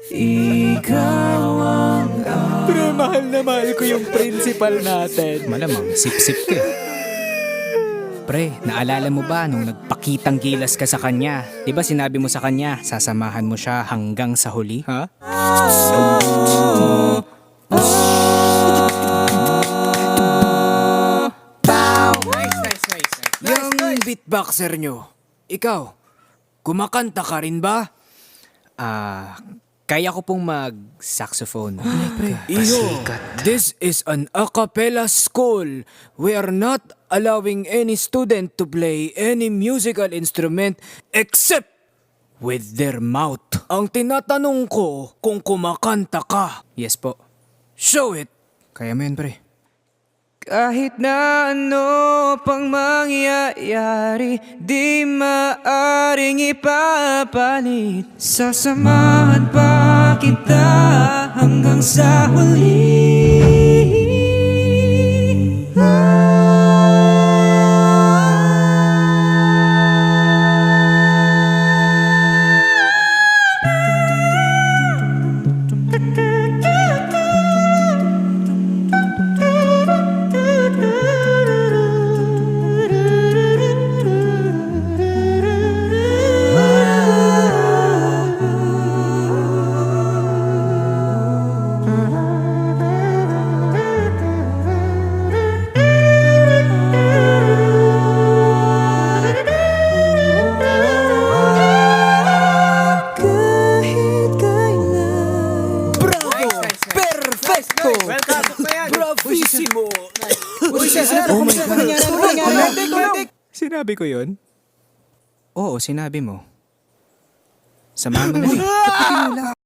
Ikaw ang Pre, mahal na mahal ko yung principal natin. Malamang, sip-sip ka eh. Pre, naalala mo ba nung nagpakitang gilas ka sa kanya? Di ba sinabi mo sa kanya, sasamahan mo siya hanggang sa huli? Ha? Yung beatboxer nyo, ikaw, kumakanta ka rin ba? Kaya ko pong mag-saxophone. Iyo, this is an a cappella school. We are not allowing any student to play any musical instrument except with their mouth. Ang tinatanong ko kung kumakanta ka. Yes po. Show it. Kaya mo yun, pre. Kahit na ano pang mangyayari, di maaring ipapalit. Sasamahan pa kita hanggang sa huli. Perfecto! Bravissimo! Oh my God. Sinabi ko yun? Oo, sinabi mo. Samahan mo na eh.